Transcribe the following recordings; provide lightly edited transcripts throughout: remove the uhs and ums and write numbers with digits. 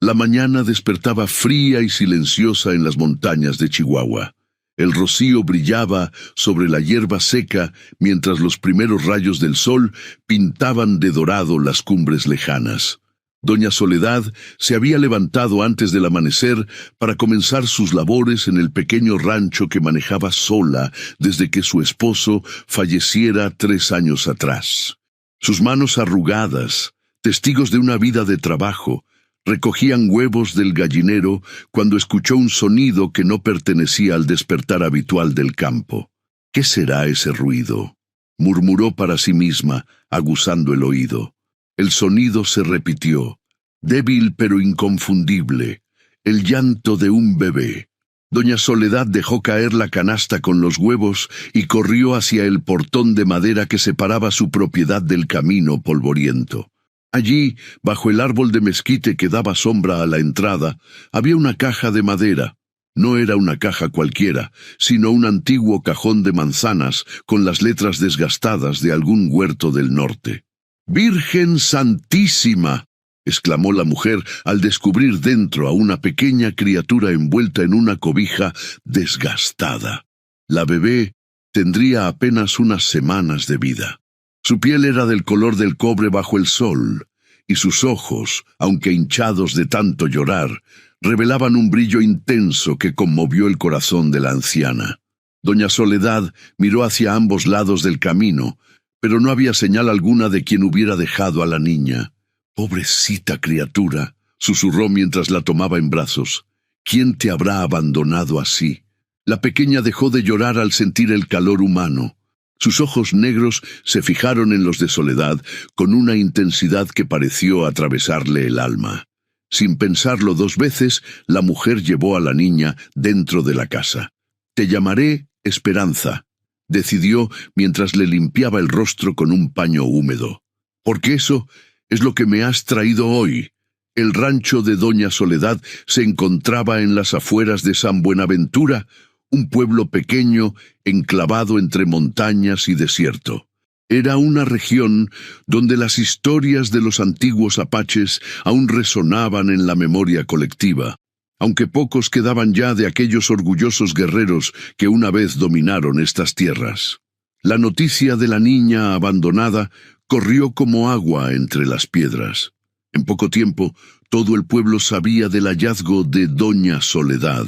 La mañana despertaba fría y silenciosa en las montañas de Chihuahua. El rocío brillaba sobre la hierba seca mientras los primeros rayos del sol pintaban de dorado las cumbres lejanas. Doña Soledad se había levantado antes del amanecer para comenzar sus labores en el pequeño rancho que manejaba sola desde que su esposo falleciera 3 años atrás. Sus manos arrugadas, testigos de una vida de trabajo, recogían huevos del gallinero cuando escuchó un sonido que no pertenecía al despertar habitual del campo. ¿Qué será ese ruido?, murmuró para sí misma, aguzando el oído. El sonido se repitió, débil pero inconfundible, el llanto de un bebé. Doña Soledad dejó caer la canasta con los huevos y corrió hacia el portón de madera que separaba su propiedad del camino polvoriento. Allí, bajo el árbol de mezquite que daba sombra a la entrada, había una caja de madera. No era una caja cualquiera, sino un antiguo cajón de manzanas con las letras desgastadas de algún huerto del norte. «¡Virgen Santísima!», exclamó la mujer al descubrir dentro a una pequeña criatura envuelta en una cobija desgastada. La bebé tendría apenas unas semanas de vida. Su piel era del color del cobre bajo el sol, y sus ojos, aunque hinchados de tanto llorar, revelaban un brillo intenso que conmovió el corazón de la anciana. Doña Soledad miró hacia ambos lados del camino, pero no había señal alguna de quien hubiera dejado a la niña. «Pobrecita criatura», susurró mientras la tomaba en brazos. «¿Quién te habrá abandonado así?». La pequeña dejó de llorar al sentir el calor humano. Sus ojos negros se fijaron en los de Soledad con una intensidad que pareció atravesarle el alma. Sin pensarlo 2 veces, la mujer llevó a la niña dentro de la casa. «Te llamaré Esperanza», decidió mientras le limpiaba el rostro con un paño húmedo. «Porque eso es lo que me has traído hoy». El rancho de Doña Soledad se encontraba en las afueras de San Buenaventura, un pueblo pequeño enclavado entre montañas y desierto. Era una región donde las historias de los antiguos apaches aún resonaban en la memoria colectiva, aunque pocos quedaban ya de aquellos orgullosos guerreros que una vez dominaron estas tierras. La noticia de la niña abandonada corrió como agua entre las piedras. En poco tiempo, todo el pueblo sabía del hallazgo de Doña Soledad.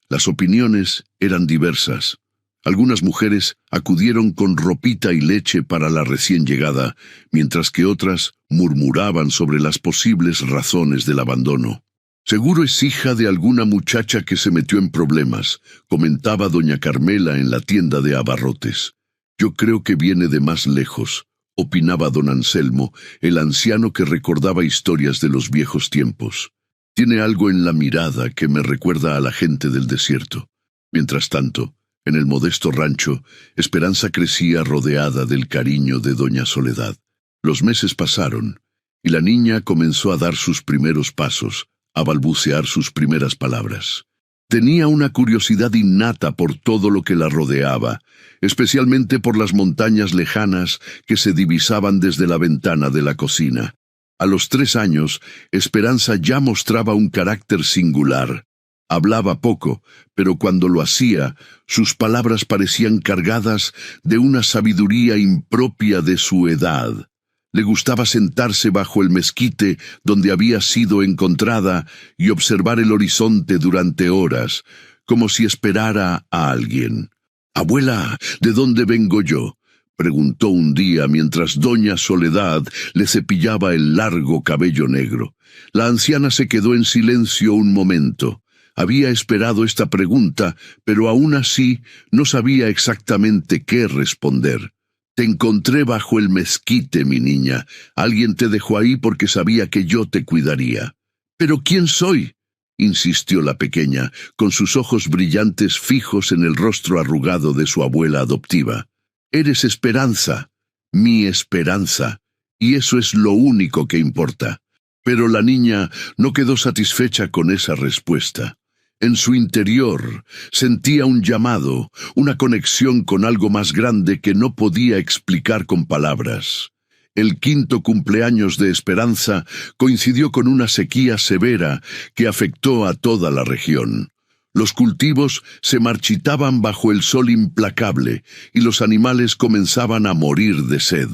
Las opiniones eran diversas. Algunas mujeres acudieron con ropita y leche para la recién llegada, mientras que otras murmuraban sobre las posibles razones del abandono. «Seguro es hija de alguna muchacha que se metió en problemas», comentaba doña Carmela en la tienda de abarrotes. «Yo creo que viene de más lejos», opinaba don Anselmo, el anciano que recordaba historias de los viejos tiempos. «Tiene algo en la mirada que me recuerda a la gente del desierto». Mientras tanto, en el modesto rancho, Esperanza crecía rodeada del cariño de doña Soledad. Los meses pasaron, y la niña comenzó a dar sus primeros pasos, a balbucear sus primeras palabras. Tenía una curiosidad innata por todo lo que la rodeaba, especialmente por las montañas lejanas que se divisaban desde la ventana de la cocina. A los 3 años, Esperanza ya mostraba un carácter singular. Hablaba poco, pero cuando lo hacía, sus palabras parecían cargadas de una sabiduría impropia de su edad. Le gustaba sentarse bajo el mezquite donde había sido encontrada y observar el horizonte durante horas, como si esperara a alguien. «Abuela, ¿de dónde vengo yo?», preguntó un día mientras doña Soledad le cepillaba el largo cabello negro. La anciana se quedó en silencio un momento. Había esperado esta pregunta, pero aún así no sabía exactamente qué responder. «Te encontré bajo el mezquite, mi niña. Alguien te dejó ahí porque sabía que yo te cuidaría». «¿Pero quién soy?», insistió la pequeña, con sus ojos brillantes fijos en el rostro arrugado de su abuela adoptiva. «Eres Esperanza, mi Esperanza, y eso es lo único que importa». Pero la niña no quedó satisfecha con esa respuesta. En su interior sentía un llamado, una conexión con algo más grande que no podía explicar con palabras. El quinto cumpleaños de Esperanza coincidió con una sequía severa que afectó a toda la región. Los cultivos se marchitaban bajo el sol implacable y los animales comenzaban a morir de sed.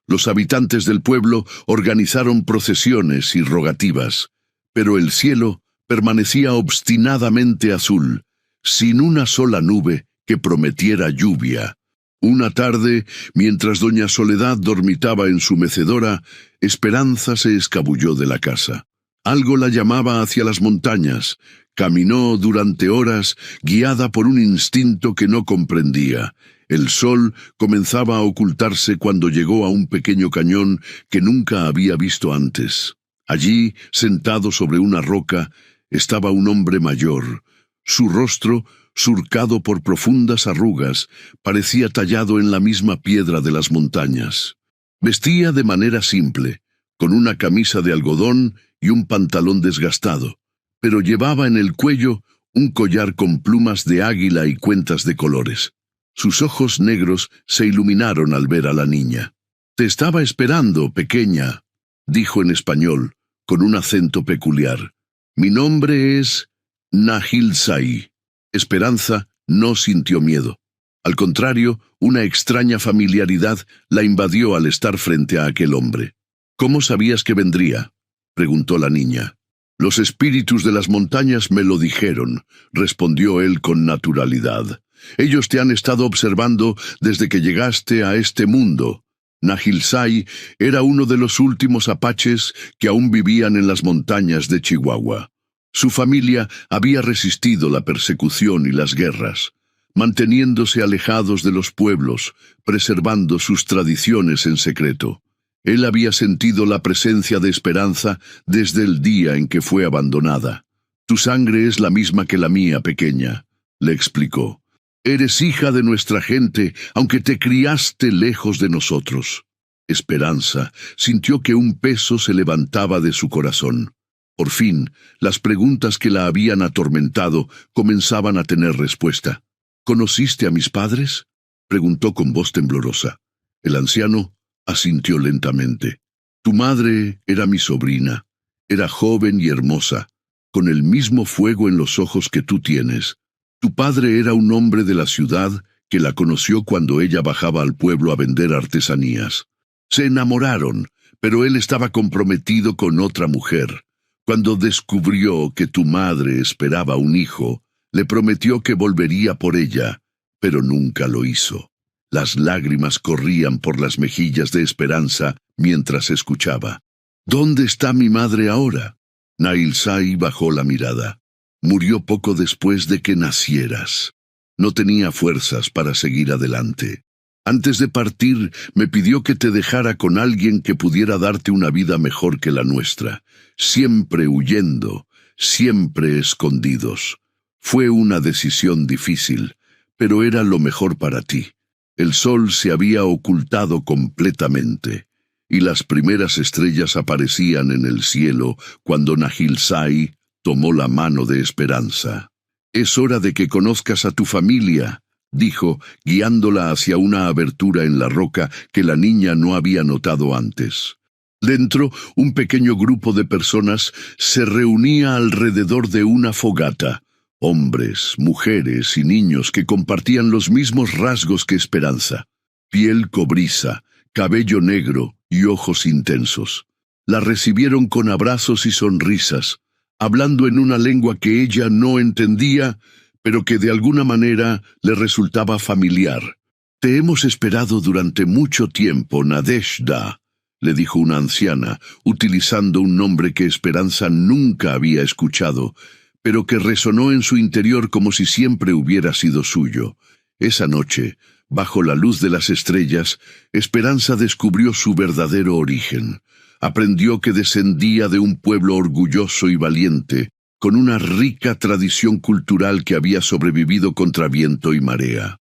Los habitantes del pueblo organizaron procesiones y rogativas, pero el cielo permanecía obstinadamente azul, sin una sola nube que prometiera lluvia. Una tarde, mientras doña Soledad dormitaba en su mecedora, Esperanza se escabulló de la casa. Algo la llamaba hacia las montañas. Caminó durante horas, guiada por un instinto que no comprendía. El sol comenzaba a ocultarse cuando llegó a un pequeño cañón que nunca había visto antes. Allí, sentado sobre una roca, estaba un hombre mayor. Su rostro, surcado por profundas arrugas, parecía tallado en la misma piedra de las montañas. Vestía de manera simple, con una camisa de algodón y un pantalón desgastado, pero llevaba en el cuello un collar con plumas de águila y cuentas de colores. Sus ojos negros se iluminaron al ver a la niña. «Te estaba esperando, pequeña», dijo en español, con un acento peculiar. «Mi nombre es Nahilsai». Esperanza no sintió miedo. Al contrario, una extraña familiaridad la invadió al estar frente a aquel hombre. «¿Cómo sabías que vendría?», preguntó la niña. «Los espíritus de las montañas me lo dijeron», respondió él con naturalidad. «Ellos te han estado observando desde que llegaste a este mundo». Nahilsai era uno de los últimos apaches que aún vivían en las montañas de Chihuahua. Su familia había resistido la persecución y las guerras, manteniéndose alejados de los pueblos, preservando sus tradiciones en secreto. Él había sentido la presencia de Esperanza desde el día en que fue abandonada. «Tu sangre es la misma que la mía, pequeña», le explicó. «Eres hija de nuestra gente, aunque te criaste lejos de nosotros». Esperanza sintió que un peso se levantaba de su corazón. Por fin, las preguntas que la habían atormentado comenzaban a tener respuesta. «¿Conociste a mis padres?», preguntó con voz temblorosa. El anciano asintió lentamente. «Tu madre era mi sobrina. Era joven y hermosa, con el mismo fuego en los ojos que tú tienes. Tu padre era un hombre de la ciudad que la conoció cuando ella bajaba al pueblo a vender artesanías. Se enamoraron, pero él estaba comprometido con otra mujer. Cuando descubrió que tu madre esperaba un hijo, le prometió que volvería por ella, pero nunca lo hizo». Las lágrimas corrían por las mejillas de Esperanza mientras escuchaba. «¿Dónde está mi madre ahora?». Nahilsai bajó la mirada. «Murió poco después de que nacieras. No tenía fuerzas para seguir adelante. Antes de partir, me pidió que te dejara con alguien que pudiera darte una vida mejor que la nuestra, siempre huyendo, siempre escondidos. Fue una decisión difícil, pero era lo mejor para ti. El sol se había ocultado completamente, y las primeras estrellas aparecían en el cielo cuando Nahilsai tomó la mano de Esperanza. «Es hora de que conozcas a tu familia», dijo, guiándola hacia una abertura en la roca que la niña no había notado antes. Dentro, un pequeño grupo de personas se reunía alrededor de una fogata. Hombres, mujeres y niños que compartían los mismos rasgos que Esperanza. Piel cobriza, cabello negro y ojos intensos. La recibieron con abrazos y sonrisas, hablando en una lengua que ella no entendía, pero que de alguna manera le resultaba familiar. «Te hemos esperado durante mucho tiempo, Nadezhda», le dijo una anciana, utilizando un nombre que Esperanza nunca había escuchado, pero que resonó en su interior como si siempre hubiera sido suyo. Esa noche, bajo la luz de las estrellas, Esperanza descubrió su verdadero origen. Aprendió que descendía de un pueblo orgulloso y valiente, con una rica tradición cultural que había sobrevivido contra viento y marea.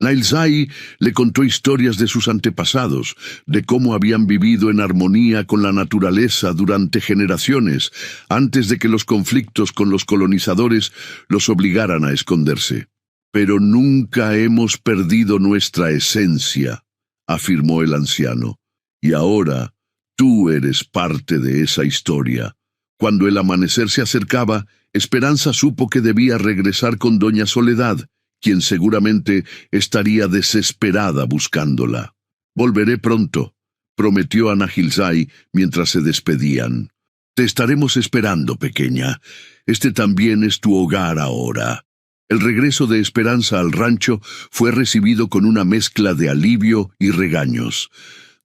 Nahilsai le contó historias de sus antepasados, de cómo habían vivido en armonía con la naturaleza durante generaciones, antes de que los conflictos con los colonizadores los obligaran a esconderse. «Pero nunca hemos perdido nuestra esencia», afirmó el anciano. Y ahora, tú eres parte de esa historia. Cuando el amanecer se acercaba, Esperanza supo que debía regresar con doña Soledad, quien seguramente estaría desesperada buscándola. «Volveré pronto», prometió Ana Gilzay mientras se despedían. «Te estaremos esperando, pequeña. Este también es tu hogar ahora». El regreso de Esperanza al rancho fue recibido con una mezcla de alivio y regaños.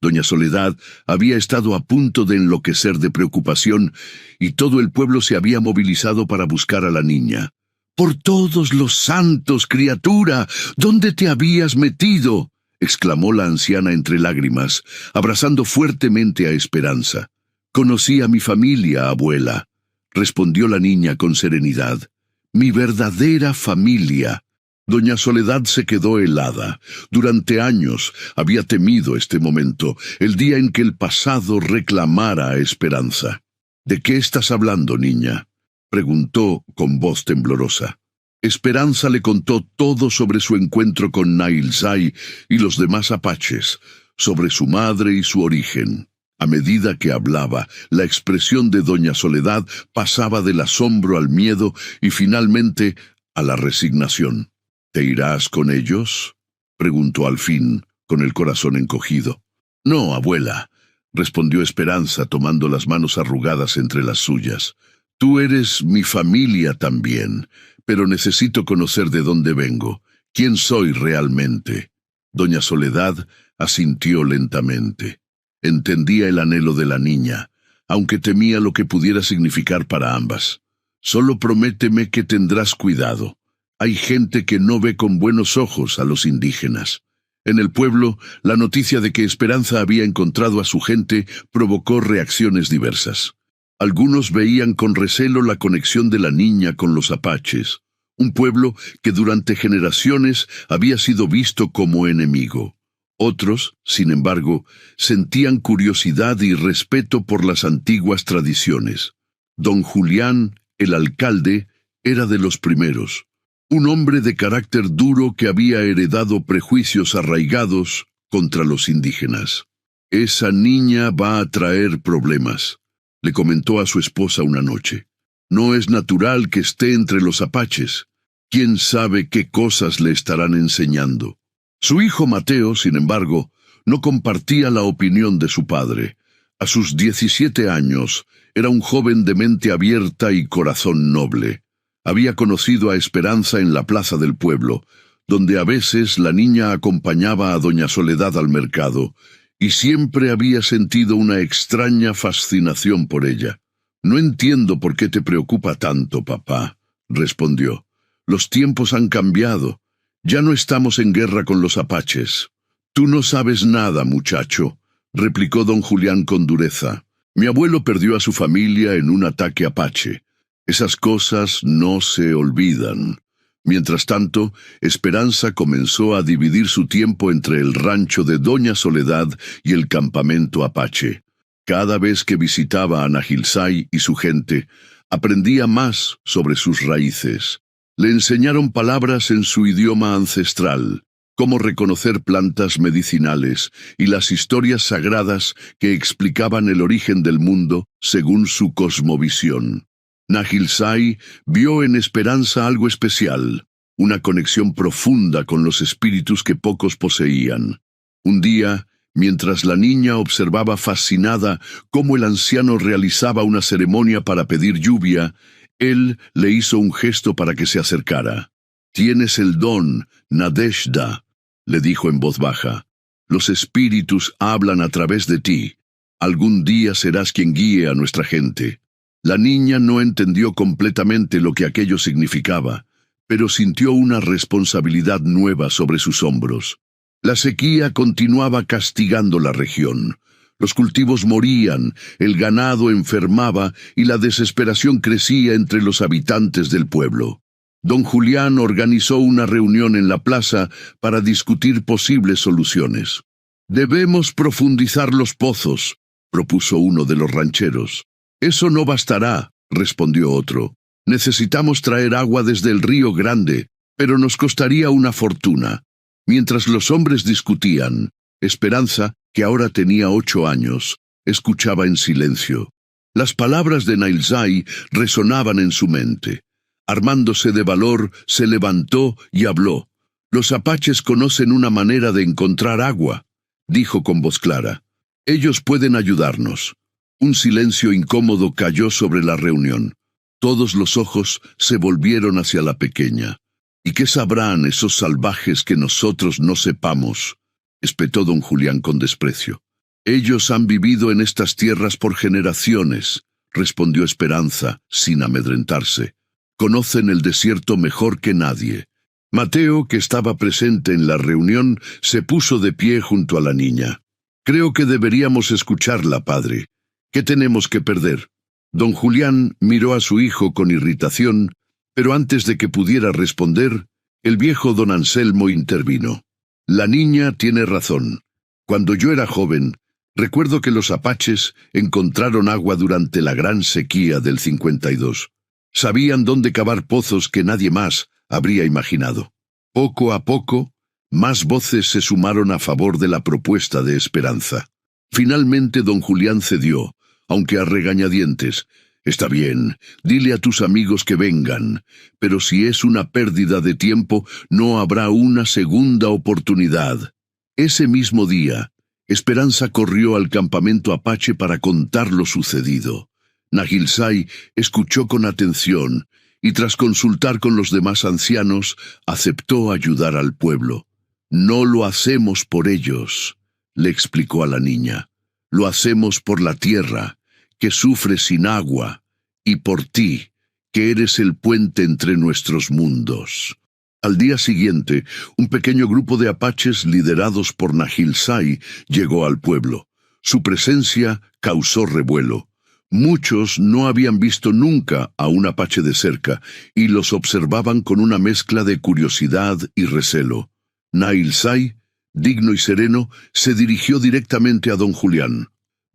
Doña Soledad había estado a punto de enloquecer de preocupación y todo el pueblo se había movilizado para buscar a la niña. «¡Por todos los santos, criatura! ¿Dónde te habías metido?», exclamó la anciana entre lágrimas, abrazando fuertemente a Esperanza. «Conocí a mi familia, abuela», respondió la niña con serenidad. «Mi verdadera familia». Doña Soledad se quedó helada. Durante años había temido este momento, el día en que el pasado reclamara a Esperanza. «¿De qué estás hablando, niña?», preguntó con voz temblorosa. Esperanza le contó todo sobre su encuentro con Nailzai y los demás apaches, sobre su madre y su origen. A medida que hablaba, la expresión de doña Soledad pasaba del asombro al miedo y finalmente a la resignación. «¿Te irás con ellos?», preguntó al fin, con el corazón encogido. «No, abuela», respondió Esperanza tomando las manos arrugadas entre las suyas. «Tú eres mi familia también, pero necesito conocer de dónde vengo, quién soy realmente». Doña Soledad asintió lentamente. Entendía el anhelo de la niña, aunque temía lo que pudiera significar para ambas. «Solo prométeme que tendrás cuidado. Hay gente que no ve con buenos ojos a los indígenas». En el pueblo, la noticia de que Esperanza había encontrado a su gente provocó reacciones diversas. Algunos veían con recelo la conexión de la niña con los apaches, un pueblo que durante generaciones había sido visto como enemigo. Otros, sin embargo, sentían curiosidad y respeto por las antiguas tradiciones. Don Julián, el alcalde, era de los primeros. Un hombre de carácter duro que había heredado prejuicios arraigados contra los indígenas. «Esa niña va a traer problemas», le comentó a su esposa una noche. «No es natural que esté entre los apaches. ¿Quién sabe qué cosas le estarán enseñando?». Su hijo Mateo, sin embargo, no compartía la opinión de su padre. A sus 17 años, era un joven de mente abierta y corazón noble. Había conocido a Esperanza en la plaza del pueblo, donde a veces la niña acompañaba a doña Soledad al mercado, y siempre había sentido una extraña fascinación por ella. «No entiendo por qué te preocupa tanto, papá», respondió. «Los tiempos han cambiado. Ya no estamos en guerra con los apaches». «Tú no sabes nada, muchacho», replicó don Julián con dureza. «Mi abuelo perdió a su familia en un ataque apache. Esas cosas no se olvidan». Mientras tanto, Esperanza comenzó a dividir su tiempo entre el rancho de doña Soledad y el campamento apache. Cada vez que visitaba a Ana Gilzay y su gente, aprendía más sobre sus raíces. Le enseñaron palabras en su idioma ancestral, cómo reconocer plantas medicinales y las historias sagradas que explicaban el origen del mundo según su cosmovisión. Ana Gilzay vio en Esperanza algo especial, una conexión profunda con los espíritus que pocos poseían. Un día, mientras la niña observaba fascinada cómo el anciano realizaba una ceremonia para pedir lluvia, él le hizo un gesto para que se acercara. «Tienes el don, Nadeshda», le dijo en voz baja. «Los espíritus hablan a través de ti. Algún día serás quien guíe a nuestra gente». La niña no entendió completamente lo que aquello significaba, pero sintió una responsabilidad nueva sobre sus hombros. La sequía continuaba castigando la región. Los cultivos morían, el ganado enfermaba y la desesperación crecía entre los habitantes del pueblo. Don Julián organizó una reunión en la plaza para discutir posibles soluciones. «Debemos profundizar los pozos», propuso uno de los rancheros. «Eso no bastará», respondió otro. «Necesitamos traer agua desde el río Grande, pero nos costaría una fortuna». Mientras los hombres discutían, Esperanza, que ahora tenía 8 años, escuchaba en silencio. Las palabras de Nailzai resonaban en su mente. Armándose de valor, se levantó y habló. «Los apaches conocen una manera de encontrar agua», dijo con voz clara. «Ellos pueden ayudarnos». Un silencio incómodo cayó sobre la reunión. Todos los ojos se volvieron hacia la pequeña. «¿Y qué sabrán esos salvajes que nosotros no sepamos?», espetó don Julián con desprecio. «Ellos han vivido en estas tierras por generaciones», respondió Esperanza, sin amedrentarse. «Conocen el desierto mejor que nadie». Mateo, que estaba presente en la reunión, se puso de pie junto a la niña. «Creo que deberíamos escucharla, padre. ¿Qué tenemos que perder?». Don Julián miró a su hijo con irritación, pero antes de que pudiera responder, el viejo don Anselmo intervino. «La niña tiene razón. Cuando yo era joven, recuerdo que los apaches encontraron agua durante la gran sequía del 52. Sabían dónde cavar pozos que nadie más habría imaginado. Poco a poco, más voces se sumaron a favor de la propuesta de Esperanza. Finalmente don Julián cedió, aunque a regañadientes. «Está bien, dile a tus amigos que vengan, pero si es una pérdida de tiempo, no habrá una segunda oportunidad». Ese mismo día, Esperanza corrió al campamento apache para contar lo sucedido. Nailzai escuchó con atención y tras consultar con los demás ancianos, aceptó ayudar al pueblo. «No lo hacemos por ellos», le explicó a la niña. «Lo hacemos por la tierra, que sufre sin agua, y por ti, que eres el puente entre nuestros mundos». Al día siguiente, un pequeño grupo de apaches liderados por Nailzai llegó al pueblo. Su presencia causó revuelo. Muchos no habían visto nunca a un apache de cerca y los observaban con una mezcla de curiosidad y recelo. Nailzai, digno y sereno, se dirigió directamente a don Julián.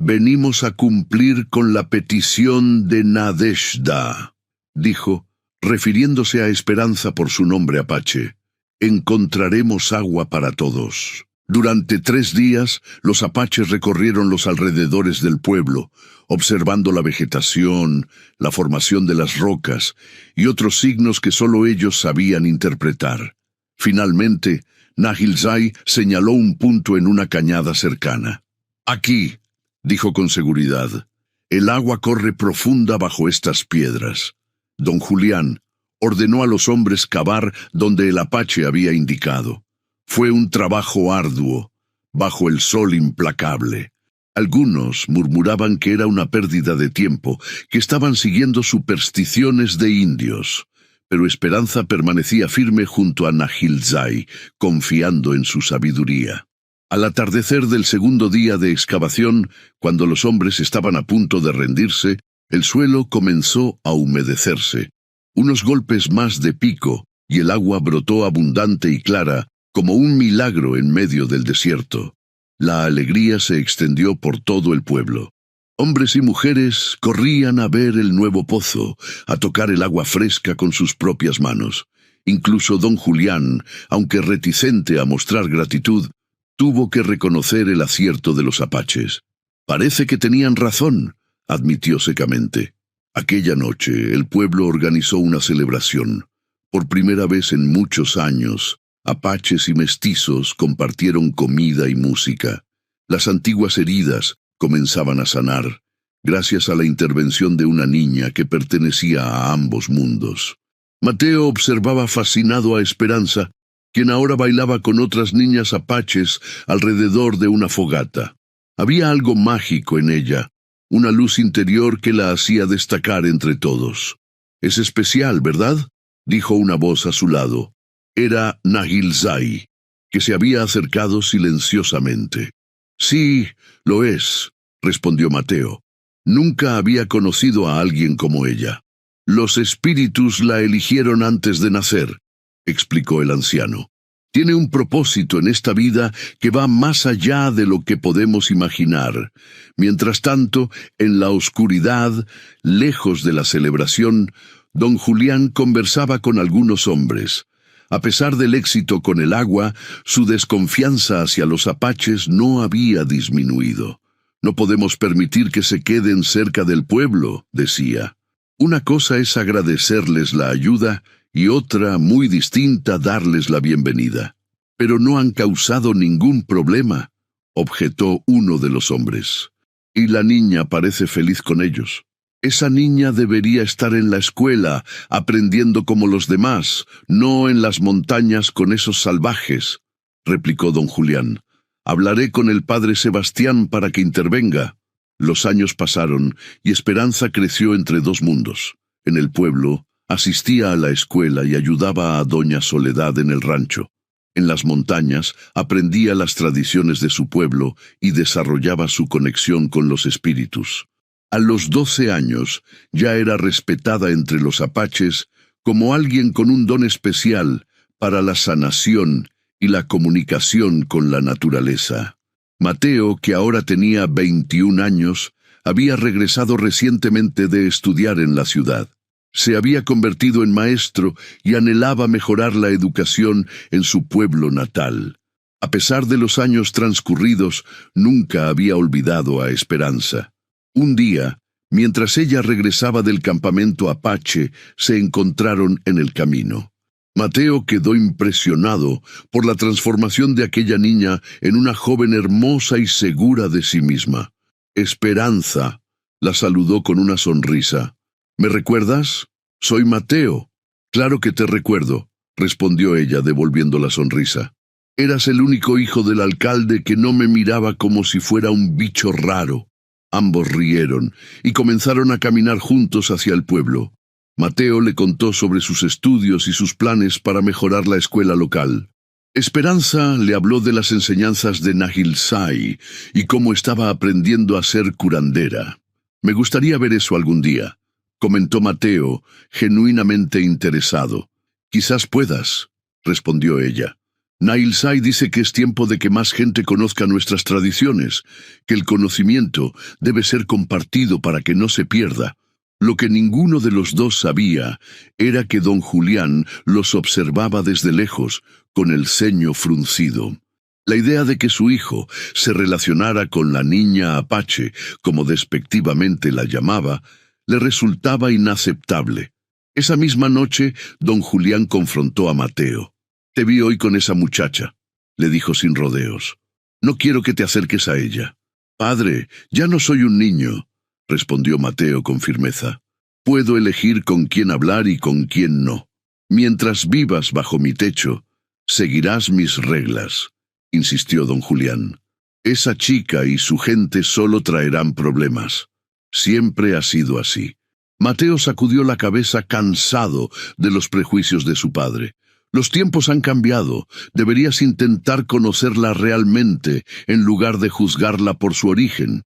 «Venimos a cumplir con la petición de Nadezhda», dijo, refiriéndose a Esperanza por su nombre apache. «Encontraremos agua para todos». Durante 3 días, los apaches recorrieron los alrededores del pueblo, observando la vegetación, la formación de las rocas y otros signos que solo ellos sabían interpretar. Finalmente, Nailzai señaló un punto en una cañada cercana. «Aquí», dijo con seguridad, «el agua corre profunda bajo estas piedras». Don Julián ordenó a los hombres cavar donde el apache había indicado. Fue un trabajo arduo, bajo el sol implacable. Algunos murmuraban que era una pérdida de tiempo, que estaban siguiendo supersticiones de indios, pero Esperanza permanecía firme junto a Nailzai, confiando en su sabiduría. Al atardecer del segundo día de excavación, cuando los hombres estaban a punto de rendirse, el suelo comenzó a humedecerse. Unos golpes más de pico, y el agua brotó abundante y clara, como un milagro en medio del desierto. La alegría se extendió por todo el pueblo. Hombres y mujeres corrían a ver el nuevo pozo, a tocar el agua fresca con sus propias manos. Incluso don Julián, aunque reticente a mostrar gratitud, tuvo que reconocer el acierto de los apaches. «Parece que tenían razón», admitió secamente. Aquella noche el pueblo organizó una celebración. Por primera vez en muchos años, apaches y mestizos compartieron comida y música. Las antiguas heridas comenzaban a sanar, gracias a la intervención de una niña que pertenecía a ambos mundos. Mateo observaba fascinado a Esperanza, quien ahora bailaba con otras niñas apaches alrededor de una fogata. Había algo mágico en ella, una luz interior que la hacía destacar entre todos. «Es especial, ¿verdad?», dijo una voz a su lado. Era Nailzai, que se había acercado silenciosamente. «Sí, lo es», respondió Mateo. «Nunca había conocido a alguien como ella. Los espíritus la eligieron antes de nacer», explicó el anciano. «Tiene un propósito en esta vida que va más allá de lo que podemos imaginar. Mientras tanto, en la oscuridad, lejos de la celebración, don Julián conversaba con algunos hombres. A pesar del éxito con el agua, su desconfianza hacia los apaches no había disminuido. No podemos permitir que se queden cerca del pueblo, decía. Una cosa es agradecerles la ayuda y otra, muy distinta, darles la bienvenida. Pero no han causado ningún problema, objetó uno de los hombres. Y la niña parece feliz con ellos. Esa niña debería estar en la escuela, aprendiendo como los demás, no en las montañas con esos salvajes, replicó don Julián. Hablaré con el padre Sebastián para que intervenga. Los años pasaron y Esperanza creció entre dos mundos. En el pueblo, asistía a la escuela y ayudaba a doña Soledad en el rancho. En las montañas, aprendía las tradiciones de su pueblo y desarrollaba su conexión con los espíritus. A los 12 años, ya era respetada entre los apaches como alguien con un don especial para la sanación y la comunicación con la naturaleza. Mateo, que ahora tenía 21 años, había regresado recientemente de estudiar en la ciudad. Se había convertido en maestro y anhelaba mejorar la educación en su pueblo natal. A pesar de los años transcurridos, nunca había olvidado a Esperanza. Un día, mientras ella regresaba del campamento apache, se encontraron en el camino. Mateo quedó impresionado por la transformación de aquella niña en una joven hermosa y segura de sí misma. Esperanza la saludó con una sonrisa. ¿Me recuerdas? Soy Mateo. Claro que te recuerdo, respondió ella devolviendo la sonrisa. Eras el único hijo del alcalde que no me miraba como si fuera un bicho raro. Ambos rieron y comenzaron a caminar juntos hacia el pueblo. Mateo le contó sobre sus estudios y sus planes para mejorar la escuela local. Esperanza le habló de las enseñanzas de Nahilsai y cómo estaba aprendiendo a ser curandera. Me gustaría ver eso algún día, comentó Mateo, genuinamente interesado. Quizás puedas, respondió ella. Nahilsai dice que es tiempo de que más gente conozca nuestras tradiciones, que el conocimiento debe ser compartido para que no se pierda. Lo que ninguno de los dos sabía era que don Julián los observaba desde lejos, con el ceño fruncido. La idea de que su hijo se relacionara con la niña apache, como despectivamente la llamaba, le resultaba inaceptable. Esa misma noche, don Julián confrontó a Mateo. «Te vi hoy con esa muchacha», le dijo sin rodeos. «No quiero que te acerques a ella». «Padre, ya no soy un niño», respondió Mateo con firmeza. «Puedo elegir con quién hablar y con quién no. Mientras vivas bajo mi techo, seguirás mis reglas», insistió don Julián. «Esa chica y su gente solo traerán problemas. Siempre ha sido así». Mateo sacudió la cabeza cansado de los prejuicios de su padre. «Los tiempos han cambiado. Deberías intentar conocerla realmente en lugar de juzgarla por su origen».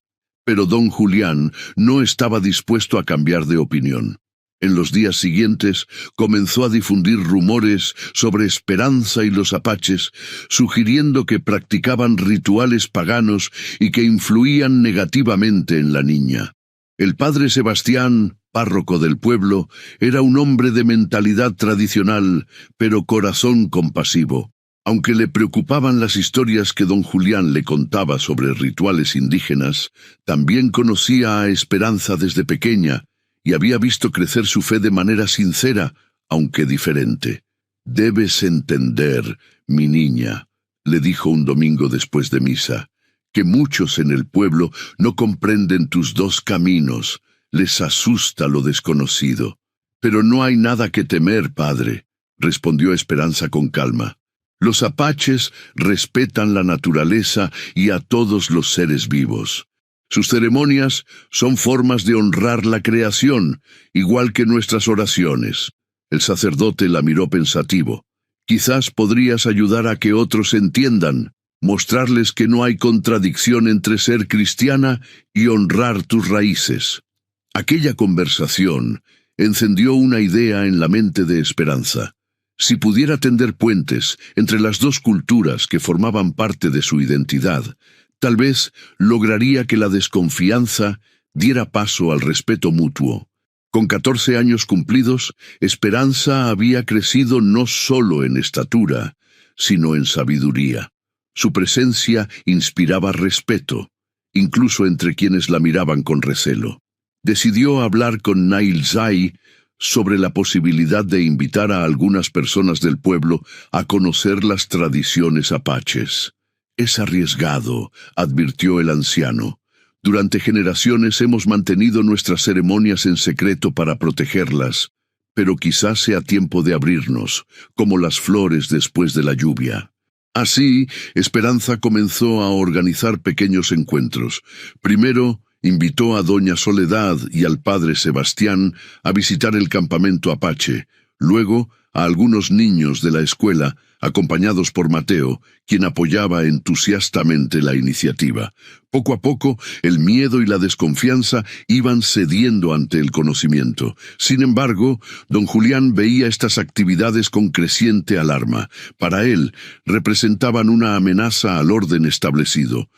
Pero don Julián no estaba dispuesto a cambiar de opinión. En los días siguientes comenzó a difundir rumores sobre Esperanza y los apaches, sugiriendo que practicaban rituales paganos y que influían negativamente en la niña. El padre Sebastián, párroco del pueblo, era un hombre de mentalidad tradicional, pero corazón compasivo. Aunque le preocupaban las historias que don Julián le contaba sobre rituales indígenas, también conocía a Esperanza desde pequeña y había visto crecer su fe de manera sincera, aunque diferente. «Debes entender, mi niña», le dijo un domingo después de misa, «que muchos en el pueblo no comprenden tus dos caminos, les asusta lo desconocido». «Pero no hay nada que temer, padre», respondió Esperanza con calma. «Los apaches respetan la naturaleza y a todos los seres vivos. Sus ceremonias son formas de honrar la creación, igual que nuestras oraciones». El sacerdote la miró pensativo. «Quizás podrías ayudar a que otros entiendan, mostrarles que no hay contradicción entre ser cristiana y honrar tus raíces». Aquella conversación encendió una idea en la mente de Esperanza. Si pudiera tender puentes entre las dos culturas que formaban parte de su identidad, tal vez lograría que la desconfianza diera paso al respeto mutuo. Con 14 años cumplidos, Esperanza había crecido no solo en estatura, sino en sabiduría. Su presencia inspiraba respeto, incluso entre quienes la miraban con recelo. Decidió hablar con Nail Zai sobre la posibilidad de invitar a algunas personas del pueblo a conocer las tradiciones apaches. «Es arriesgado», advirtió el anciano. «Durante generaciones hemos mantenido nuestras ceremonias en secreto para protegerlas, pero quizás sea tiempo de abrirnos, como las flores después de la lluvia». Así, Esperanza comenzó a organizar pequeños encuentros. Primero, invitó a doña Soledad y al padre Sebastián a visitar el campamento apache. Luego, a algunos niños de la escuela, acompañados por Mateo, quien apoyaba entusiastamente la iniciativa. Poco a poco, el miedo y la desconfianza iban cediendo ante el conocimiento. Sin embargo, don Julián veía estas actividades con creciente alarma. Para él, representaban una amenaza al orden establecido.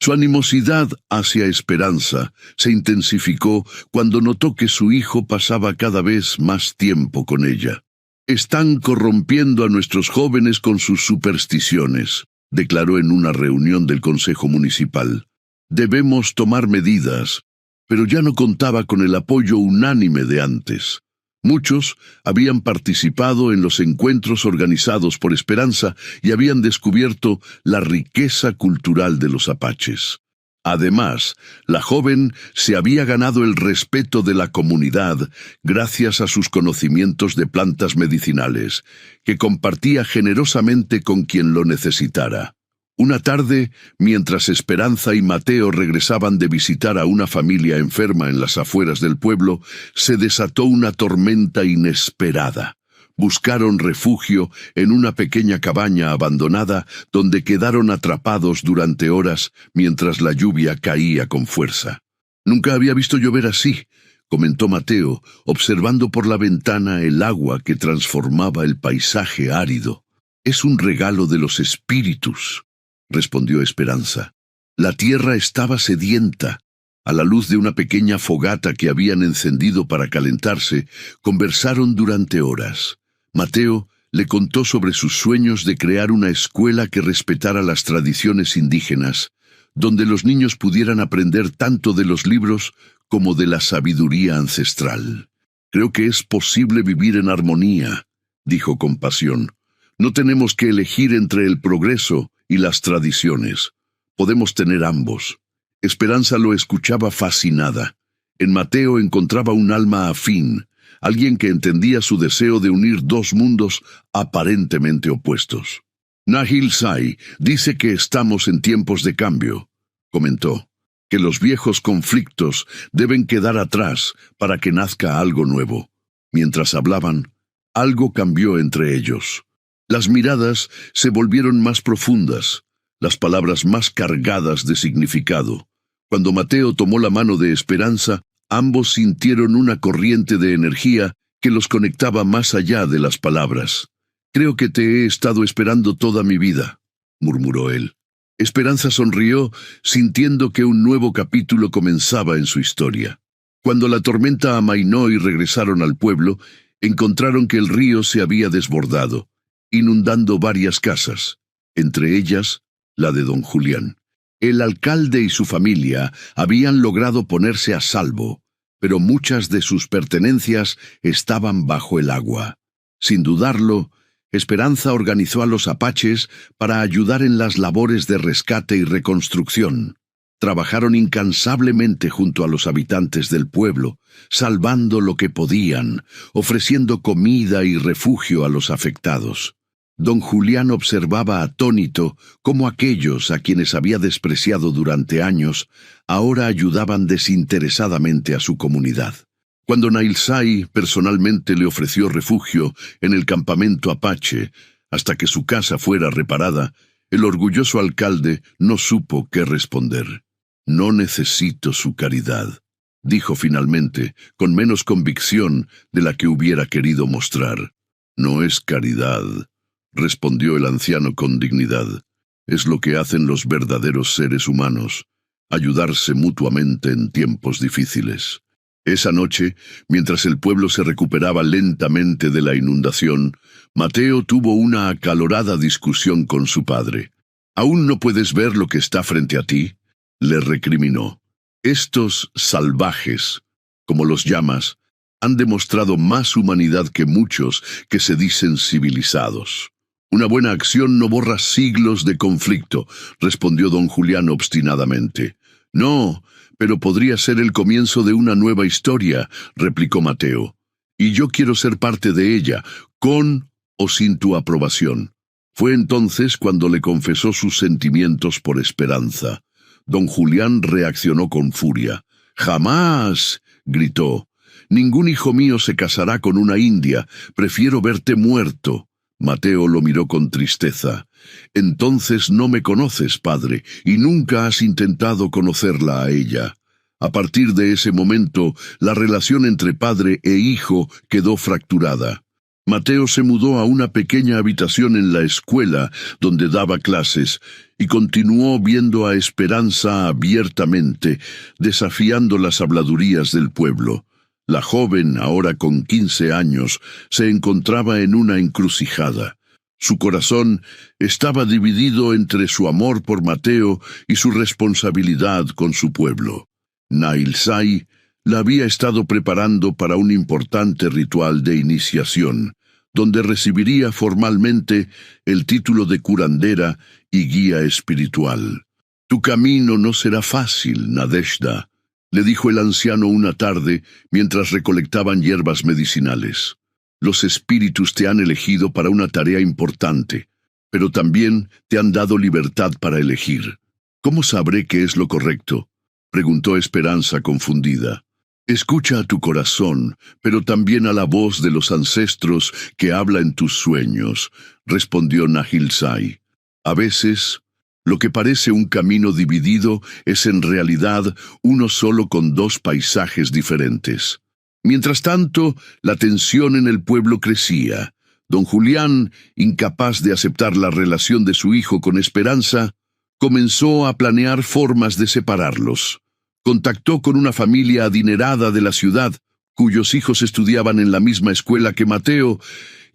Su animosidad hacia Esperanza se intensificó cuando notó que su hijo pasaba cada vez más tiempo con ella. «Están corrompiendo a nuestros jóvenes con sus supersticiones», declaró en una reunión del Consejo Municipal. «Debemos tomar medidas», pero ya no contaba con el apoyo unánime de antes. Muchos habían participado en los encuentros organizados por Esperanza y habían descubierto la riqueza cultural de los apaches. Además, la joven se había ganado el respeto de la comunidad gracias a sus conocimientos de plantas medicinales, que compartía generosamente con quien lo necesitara. Una tarde, mientras Esperanza y Mateo regresaban de visitar a una familia enferma en las afueras del pueblo, se desató una tormenta inesperada. Buscaron refugio en una pequeña cabaña abandonada donde quedaron atrapados durante horas mientras la lluvia caía con fuerza. «Nunca había visto llover así», comentó Mateo, observando por la ventana el agua que transformaba el paisaje árido. «Es un regalo de los espíritus», respondió Esperanza. La tierra estaba sedienta. A la luz de una pequeña fogata que habían encendido para calentarse, conversaron durante horas. Mateo le contó sobre sus sueños de crear una escuela que respetara las tradiciones indígenas, donde los niños pudieran aprender tanto de los libros como de la sabiduría ancestral. «Creo que es posible vivir en armonía», dijo con pasión. «No tenemos que elegir entre el progreso y las tradiciones. Podemos tener ambos». Esperanza lo escuchaba fascinada. En Mateo encontraba un alma afín, alguien que entendía su deseo de unir dos mundos aparentemente opuestos. «Nahil Sai dice que estamos en tiempos de cambio», comentó, «que los viejos conflictos deben quedar atrás para que nazca algo nuevo». Mientras hablaban, algo cambió entre ellos. Las miradas se volvieron más profundas, las palabras más cargadas de significado. Cuando Mateo tomó la mano de Esperanza, ambos sintieron una corriente de energía que los conectaba más allá de las palabras. «Creo que te he estado esperando toda mi vida», murmuró él. Esperanza sonrió, sintiendo que un nuevo capítulo comenzaba en su historia. Cuando la tormenta amainó y regresaron al pueblo, encontraron que el río se había desbordado, inundando varias casas, entre ellas la de don Julián. El alcalde y su familia habían logrado ponerse a salvo, pero muchas de sus pertenencias estaban bajo el agua. Sin dudarlo, Esperanza organizó a los apaches para ayudar en las labores de rescate y reconstrucción. Trabajaron incansablemente junto a los habitantes del pueblo, salvando lo que podían, ofreciendo comida y refugio a los afectados. Don Julián observaba atónito cómo aquellos a quienes había despreciado durante años ahora ayudaban desinteresadamente a su comunidad. Cuando Nail Zai personalmente le ofreció refugio en el campamento apache hasta que su casa fuera reparada, el orgulloso alcalde no supo qué responder. «No necesito su caridad», dijo finalmente, con menos convicción de la que hubiera querido mostrar. «No es caridad», respondió el anciano con dignidad. «Es lo que hacen los verdaderos seres humanos, ayudarse mutuamente en tiempos difíciles. Esa noche, mientras el pueblo se recuperaba lentamente de la inundación, Mateo tuvo una acalorada discusión con su padre. ¿Aún no puedes ver lo que está frente a ti?, le recriminó. Estos salvajes, como los llamas, han demostrado más humanidad que muchos que se dicen civilizados. Una buena acción no borra siglos de conflicto, respondió don Julián obstinadamente. No, pero podría ser el comienzo de una nueva historia, replicó Mateo. Y yo quiero ser parte de ella, con o sin tu aprobación. Fue entonces cuando le confesó sus sentimientos por Esperanza. Don Julián reaccionó con furia. «¡Jamás!», gritó. «Ningún hijo mío se casará con una india. Prefiero verte muerto». Mateo lo miró con tristeza. «Entonces no me conoces, padre, y nunca has intentado conocerla a ella». A partir de ese momento, la relación entre padre e hijo quedó fracturada. Mateo se mudó a una pequeña habitación en la escuela donde daba clases y continuó viendo a Esperanza abiertamente, desafiando las habladurías del pueblo. La joven, ahora con 15 años, se encontraba en una encrucijada. Su corazón estaba dividido entre su amor por Mateo y su responsabilidad con su pueblo. Nahilsai la había estado preparando para un importante ritual de iniciación, donde recibiría formalmente el título de curandera y guía espiritual. «Tu camino no será fácil, Nadezhda», le dijo el anciano una tarde mientras recolectaban hierbas medicinales. «Los espíritus te han elegido para una tarea importante, pero también te han dado libertad para elegir». «¿Cómo sabré qué es lo correcto?», preguntó Esperanza confundida. «Escucha a tu corazón, pero también a la voz de los ancestros que habla en tus sueños», respondió Nahilsai. «A veces, lo que parece un camino dividido es en realidad uno solo con dos paisajes diferentes». Mientras tanto, la tensión en el pueblo crecía. Don Julián, incapaz de aceptar la relación de su hijo con Esperanza, comenzó a planear formas de separarlos. Contactó con una familia adinerada de la ciudad, cuyos hijos estudiaban en la misma escuela que Mateo,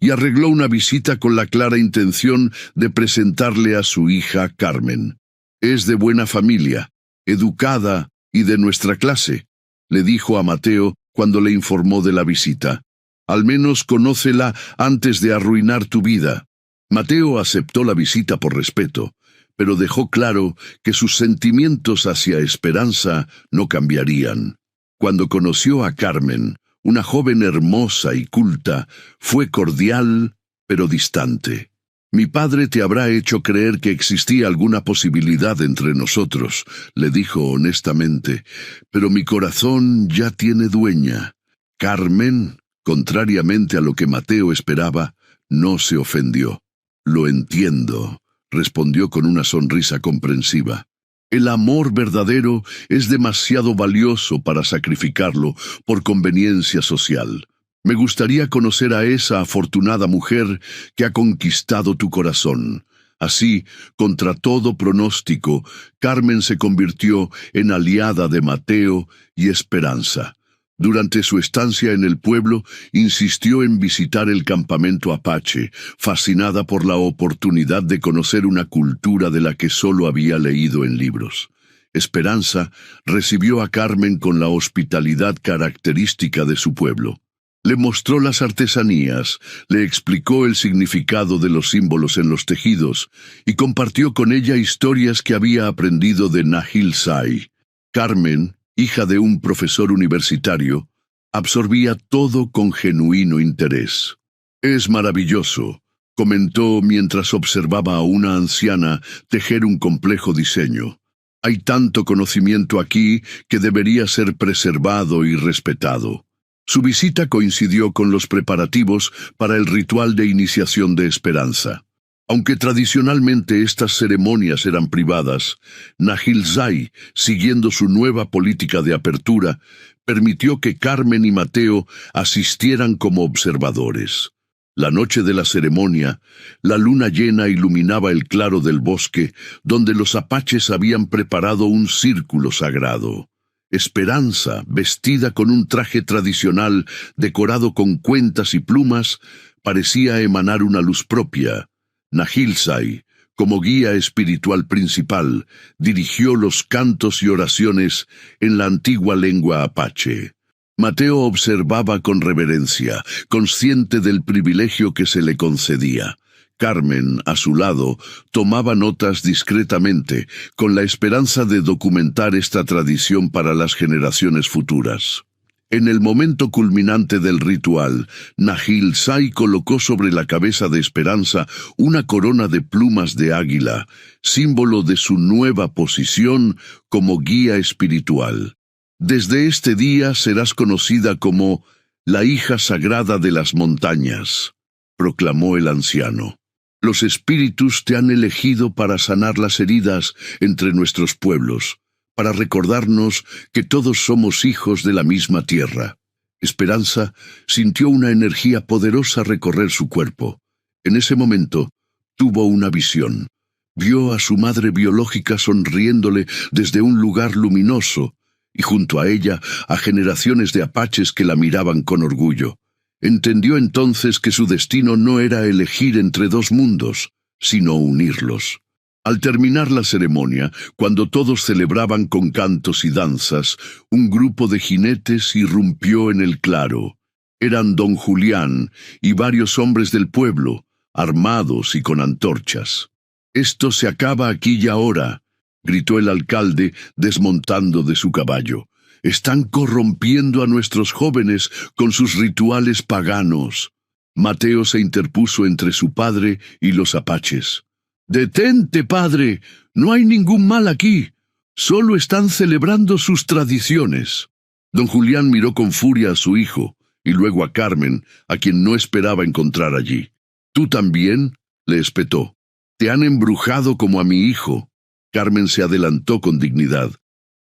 y arregló una visita con la clara intención de presentarle a su hija Carmen. «Es de buena familia, educada y de nuestra clase», le dijo a Mateo cuando le informó de la visita. «Al menos conócela antes de arruinar tu vida». Mateo aceptó la visita por respeto, pero dejó claro que sus sentimientos hacia Esperanza no cambiarían. Cuando conoció a Carmen, una joven hermosa y culta, fue cordial, pero distante. «Mi padre te habrá hecho creer que existía alguna posibilidad entre nosotros», le dijo honestamente, «pero mi corazón ya tiene dueña». Carmen, contrariamente a lo que Mateo esperaba, no se ofendió. «Lo entiendo», respondió con una sonrisa comprensiva. «El amor verdadero es demasiado valioso para sacrificarlo por conveniencia social. Me gustaría conocer a esa afortunada mujer que ha conquistado tu corazón». Así, contra todo pronóstico, Carmen se convirtió en aliada de Mateo y Esperanza. Durante su estancia en el pueblo, insistió en visitar el campamento apache, fascinada por la oportunidad de conocer una cultura de la que solo había leído en libros. Esperanza recibió a Carmen con la hospitalidad característica de su pueblo. Le mostró las artesanías, le explicó el significado de los símbolos en los tejidos y compartió con ella historias que había aprendido de Nahilsai. Carmen, hija de un profesor universitario, absorbía todo con genuino interés. «Es maravilloso», comentó mientras observaba a una anciana tejer un complejo diseño. «Hay tanto conocimiento aquí que debería ser preservado y respetado». Su visita coincidió con los preparativos para el ritual de iniciación de Esperanza. Aunque tradicionalmente estas ceremonias eran privadas, Nahilsai, siguiendo su nueva política de apertura, permitió que Carmen y Mateo asistieran como observadores. La noche de la ceremonia, la luna llena iluminaba el claro del bosque, donde los apaches habían preparado un círculo sagrado. Esperanza, vestida con un traje tradicional decorado con cuentas y plumas, parecía emanar una luz propia. Nahilsai, como guía espiritual principal, dirigió los cantos y oraciones en la antigua lengua apache. Mateo observaba con reverencia, consciente del privilegio que se le concedía. Carmen, a su lado, tomaba notas discretamente, con la esperanza de documentar esta tradición para las generaciones futuras. En el momento culminante del ritual, Nahilsai colocó sobre la cabeza de Esperanza una corona de plumas de águila, símbolo de su nueva posición como guía espiritual. Desde este día serás conocida como la hija sagrada de las montañas, proclamó el anciano. Los espíritus te han elegido para sanar las heridas entre nuestros pueblos, para recordarnos que todos somos hijos de la misma tierra. Esperanza sintió una energía poderosa recorrer su cuerpo. En ese momento, tuvo una visión. Vio a su madre biológica sonriéndole desde un lugar luminoso, y junto a ella a generaciones de apaches que la miraban con orgullo. Entendió entonces que su destino no era elegir entre dos mundos, sino unirlos. Al terminar la ceremonia, cuando todos celebraban con cantos y danzas, un grupo de jinetes irrumpió en el claro. Eran don Julián y varios hombres del pueblo, armados y con antorchas. «Esto se acaba aquí y ahora», gritó el alcalde, desmontando de su caballo. «Están corrompiendo a nuestros jóvenes con sus rituales paganos». Mateo se interpuso entre su padre y los apaches. «Detente, padre, no hay ningún mal aquí. Solo están celebrando sus tradiciones». Don Julián miró con furia a su hijo, y luego a Carmen, a quien no esperaba encontrar allí. «¿Tú también?», le espetó. «Te han embrujado como a mi hijo». Carmen se adelantó con dignidad.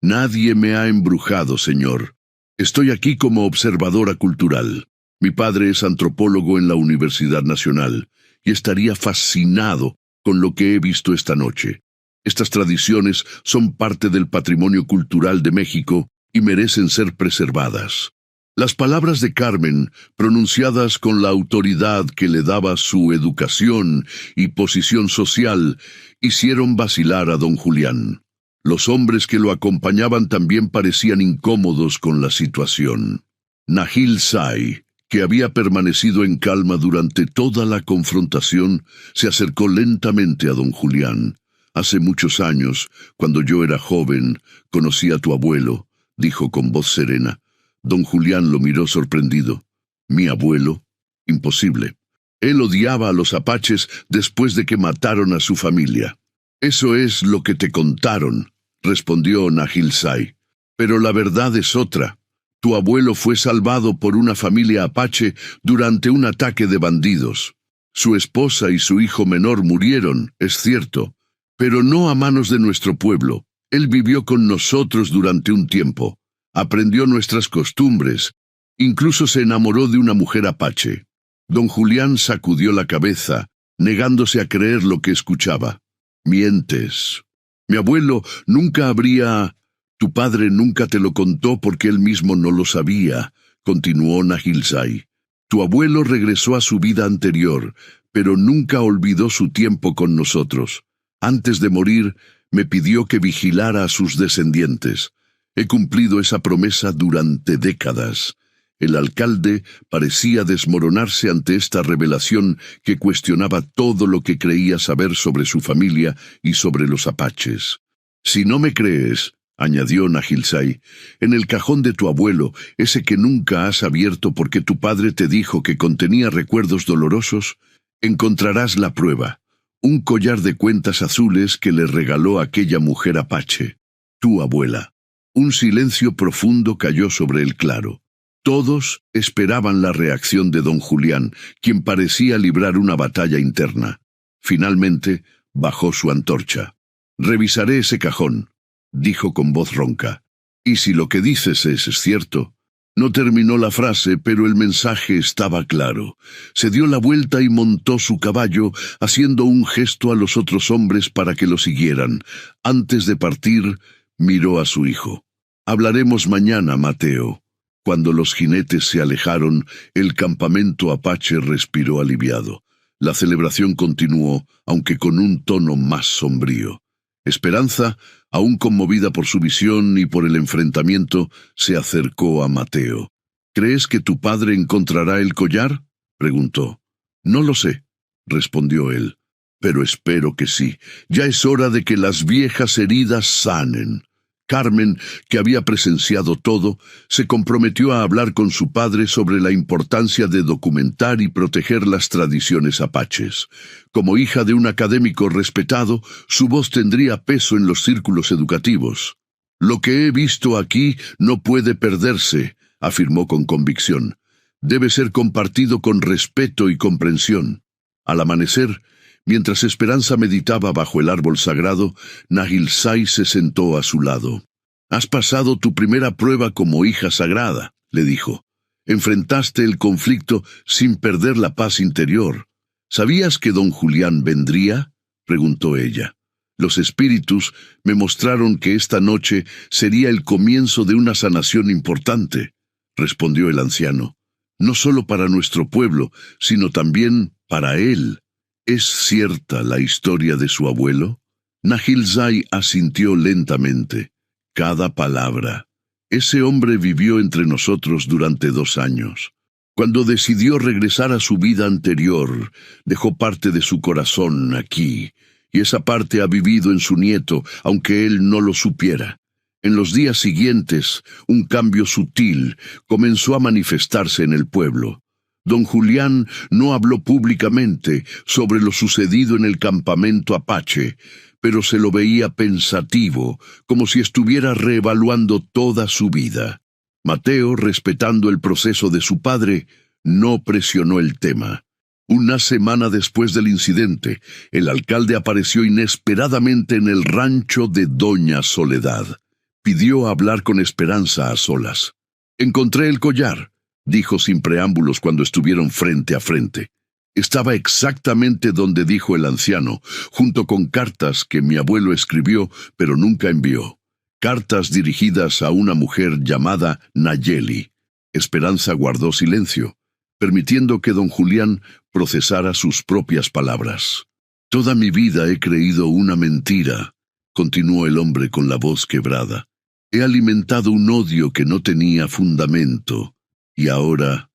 «Nadie me ha embrujado, señor. Estoy aquí como observadora cultural. Mi padre es antropólogo en la Universidad Nacional, y estaría fascinado con lo que he visto esta noche. Estas tradiciones son parte del patrimonio cultural de México y merecen ser preservadas». Las palabras de Carmen, pronunciadas con la autoridad que le daba su educación y posición social, hicieron vacilar a don Julián. Los hombres que lo acompañaban también parecían incómodos con la situación. Nahilsai, que había permanecido en calma durante toda la confrontación, se acercó lentamente a don Julián. «Hace muchos años, cuando yo era joven, conocí a tu abuelo», dijo con voz serena. Don Julián lo miró sorprendido. «¿Mi abuelo? Imposible. Él odiaba a los apaches después de que mataron a su familia». «Eso es lo que te contaron», respondió Nahilsai. «Pero la verdad es otra. Tu abuelo fue salvado por una familia apache durante un ataque de bandidos. Su esposa y su hijo menor murieron, es cierto, pero no a manos de nuestro pueblo. Él vivió con nosotros durante un tiempo. Aprendió nuestras costumbres, incluso se enamoró de una mujer apache». Don Julián sacudió la cabeza, negándose a creer lo que escuchaba. «Mientes. Mi abuelo nunca habría... Tu padre nunca te lo contó porque él mismo no lo sabía», continuó Nahilsai. «Tu abuelo regresó a su vida anterior, pero nunca olvidó su tiempo con nosotros. Antes de morir, me pidió que vigilara a sus descendientes. He cumplido esa promesa durante décadas». El alcalde parecía desmoronarse ante esta revelación que cuestionaba todo lo que creía saber sobre su familia y sobre los apaches. «Si no me crees», añadió Nahilsai, «en el cajón de tu abuelo, ese que nunca has abierto porque tu padre te dijo que contenía recuerdos dolorosos, encontrarás la prueba, un collar de cuentas azules que le regaló aquella mujer apache, tu abuela». Un silencio profundo cayó sobre el claro. Todos esperaban la reacción de don Julián, quien parecía librar una batalla interna. Finalmente, bajó su antorcha. «Revisaré ese cajón», dijo con voz ronca. «Y si lo que dices es cierto». No terminó la frase, pero el mensaje estaba claro. Se dio la vuelta y montó su caballo, haciendo un gesto a los otros hombres para que lo siguieran. Antes de partir, miró a su hijo. Hablaremos mañana, Mateo. Cuando los jinetes se alejaron, el campamento apache respiró aliviado. La celebración continuó, aunque con un tono más sombrío. Esperanza, aún conmovida por su visión y por el enfrentamiento, se acercó a Mateo. ¿Crees que tu padre encontrará el collar?, preguntó. No lo sé, respondió él, pero espero que sí. Ya es hora de que las viejas heridas sanen. Carmen, que había presenciado todo, se comprometió a hablar con su padre sobre la importancia de documentar y proteger las tradiciones apaches. Como hija de un académico respetado, su voz tendría peso en los círculos educativos. Lo que he visto aquí no puede perderse, afirmó con convicción. Debe ser compartido con respeto y comprensión. Al amanecer, mientras Esperanza meditaba bajo el árbol sagrado, Nahilzai se sentó a su lado. «Has pasado tu primera prueba como hija sagrada», le dijo. «Enfrentaste el conflicto sin perder la paz interior. ¿Sabías que don Julián vendría?», preguntó ella. «Los espíritus me mostraron que esta noche sería el comienzo de una sanación importante», respondió el anciano. «No solo para nuestro pueblo, sino también para él». ¿Es cierta la historia de su abuelo? Nahilzai asintió lentamente. Cada palabra. Ese hombre vivió entre nosotros durante 2 años. Cuando decidió regresar a su vida anterior, dejó parte de su corazón aquí, y esa parte ha vivido en su nieto, aunque él no lo supiera. En los días siguientes, un cambio sutil comenzó a manifestarse en el pueblo. Don Julián no habló públicamente sobre lo sucedido en el campamento apache, pero se lo veía pensativo, como si estuviera reevaluando toda su vida. Mateo, respetando el proceso de su padre, no presionó el tema. Una semana después del incidente, el alcalde apareció inesperadamente en el rancho de Doña Soledad. Pidió hablar con Esperanza a solas. «Encontré el collar», dijo sin preámbulos cuando estuvieron frente a frente. Estaba exactamente donde dijo el anciano, junto con cartas que mi abuelo escribió pero nunca envió. Cartas dirigidas a una mujer llamada Nayeli. Esperanza guardó silencio, permitiendo que don Julián procesara sus propias palabras. «Toda mi vida he creído una mentira», continuó el hombre con la voz quebrada. «He alimentado un odio que no tenía fundamento. Y ahora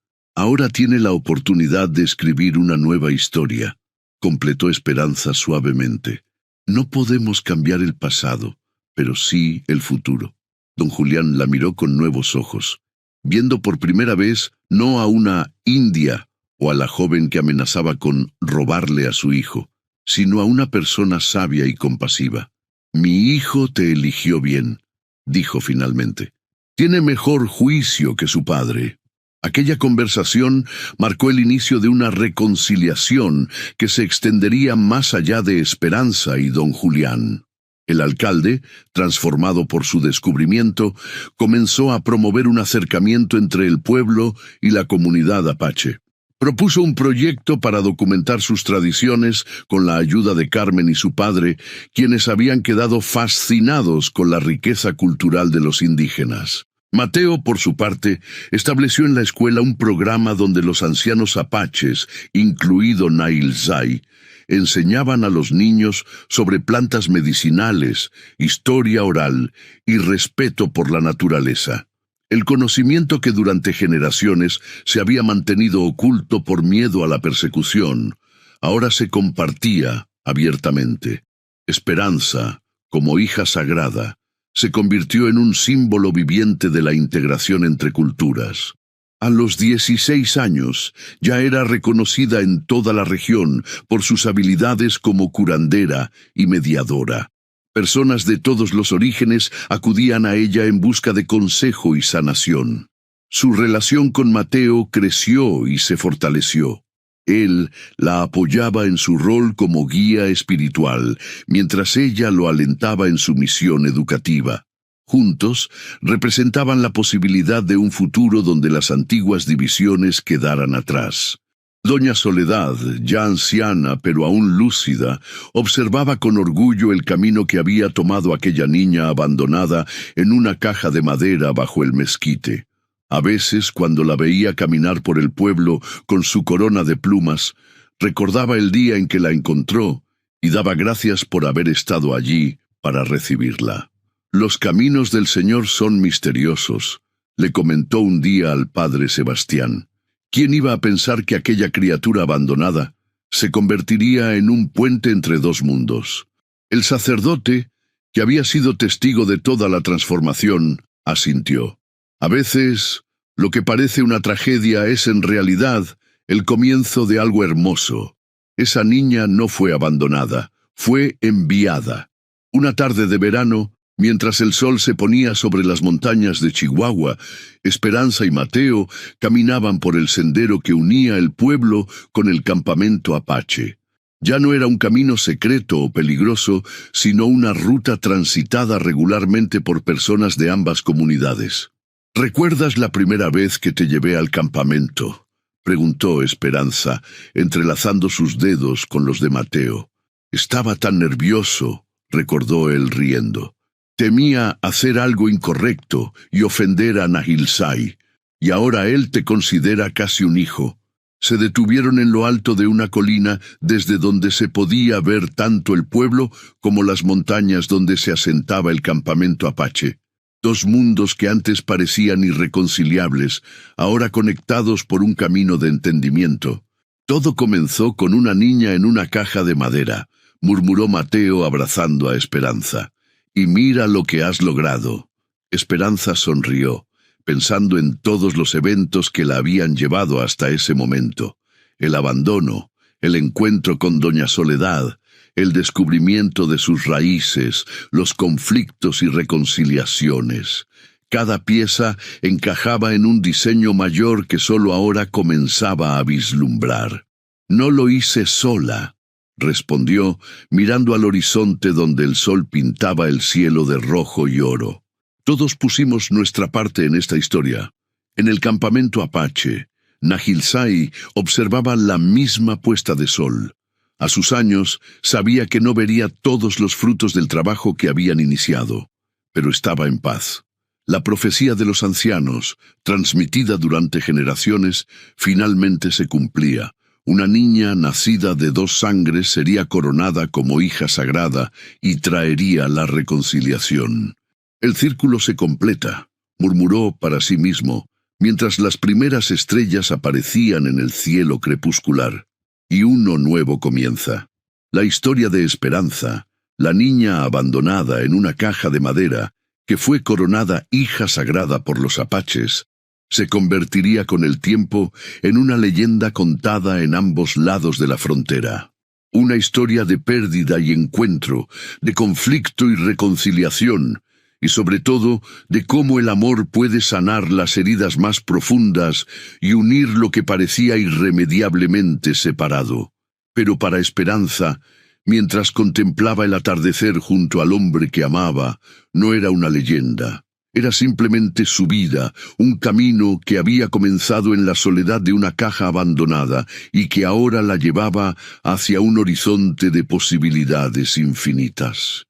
tiene la oportunidad de escribir una nueva historia», completó Esperanza suavemente. «No podemos cambiar el pasado, pero sí el futuro». Don Julián la miró con nuevos ojos, viendo por primera vez no a una india o a la joven que amenazaba con robarle a su hijo, sino a una persona sabia y compasiva. «Mi hijo te eligió bien», dijo finalmente. «Tiene mejor juicio que su padre». Aquella conversación marcó el inicio de una reconciliación que se extendería más allá de Esperanza y don Julián. El alcalde, transformado por su descubrimiento, comenzó a promover un acercamiento entre el pueblo y la comunidad apache. Propuso un proyecto para documentar sus tradiciones con la ayuda de Carmen y su padre, quienes habían quedado fascinados con la riqueza cultural de los indígenas. Mateo, por su parte, estableció en la escuela un programa donde los ancianos apaches, incluido Nahilzai, enseñaban a los niños sobre plantas medicinales, historia oral y respeto por la naturaleza. El conocimiento que durante generaciones se había mantenido oculto por miedo a la persecución, ahora se compartía abiertamente. Esperanza, como hija sagrada, se convirtió en un símbolo viviente de la integración entre culturas. A los 16 años ya era reconocida en toda la región por sus habilidades como curandera y mediadora. Personas de todos los orígenes acudían a ella en busca de consejo y sanación. Su relación con Mateo creció y se fortaleció. Él la apoyaba en su rol como guía espiritual, mientras ella lo alentaba en su misión educativa. Juntos, representaban la posibilidad de un futuro donde las antiguas divisiones quedaran atrás. Doña Soledad, ya anciana pero aún lúcida, observaba con orgullo el camino que había tomado aquella niña abandonada en una caja de madera bajo el mezquite. A veces, cuando la veía caminar por el pueblo con su corona de plumas, recordaba el día en que la encontró y daba gracias por haber estado allí para recibirla. «Los caminos del Señor son misteriosos», le comentó un día al padre Sebastián. ¿Quién iba a pensar que aquella criatura abandonada se convertiría en un puente entre dos mundos? El sacerdote, que había sido testigo de toda la transformación, asintió. A veces, lo que parece una tragedia es en realidad el comienzo de algo hermoso. Esa niña no fue abandonada, fue enviada. Una tarde de verano, mientras el sol se ponía sobre las montañas de Chihuahua, Esperanza y Mateo caminaban por el sendero que unía el pueblo con el campamento apache. Ya no era un camino secreto o peligroso, sino una ruta transitada regularmente por personas de ambas comunidades. «¿Recuerdas la primera vez que te llevé al campamento?», preguntó Esperanza, entrelazando sus dedos con los de Mateo. «Estaba tan nervioso», recordó él riendo. «Temía hacer algo incorrecto y ofender a Nahilsai, y ahora él te considera casi un hijo». Se detuvieron en lo alto de una colina desde donde se podía ver tanto el pueblo como las montañas donde se asentaba el campamento apache. Dos mundos que antes parecían irreconciliables, ahora conectados por un camino de entendimiento. «Todo comenzó con una niña en una caja de madera», murmuró Mateo abrazando a Esperanza. «Y mira lo que has logrado». Esperanza sonrió, pensando en todos los eventos que la habían llevado hasta ese momento. El abandono, el encuentro con Doña Soledad, el descubrimiento de sus raíces, los conflictos y reconciliaciones. Cada pieza encajaba en un diseño mayor que solo ahora comenzaba a vislumbrar. «No lo hice sola», respondió, mirando al horizonte donde el sol pintaba el cielo de rojo y oro. «Todos pusimos nuestra parte en esta historia. En el campamento apache, Nahilsai observaba la misma puesta de sol. A sus años, sabía que no vería todos los frutos del trabajo que habían iniciado, pero estaba en paz. La profecía de los ancianos, transmitida durante generaciones, finalmente se cumplía. Una niña nacida de dos sangres sería coronada como hija sagrada y traería la reconciliación. «El círculo se completa», murmuró para sí mismo, mientras las primeras estrellas aparecían en el cielo crepuscular. «Y uno nuevo comienza». La historia de Esperanza, la niña abandonada en una caja de madera, que fue coronada hija sagrada por los apaches, se convertiría con el tiempo en una leyenda contada en ambos lados de la frontera. Una historia de pérdida y encuentro, de conflicto y reconciliación, y sobre todo de cómo el amor puede sanar las heridas más profundas y unir lo que parecía irremediablemente separado. Pero para Esperanza, mientras contemplaba el atardecer junto al hombre que amaba, no era una leyenda. Era simplemente su vida, un camino que había comenzado en la soledad de una caja abandonada y que ahora la llevaba hacia un horizonte de posibilidades infinitas.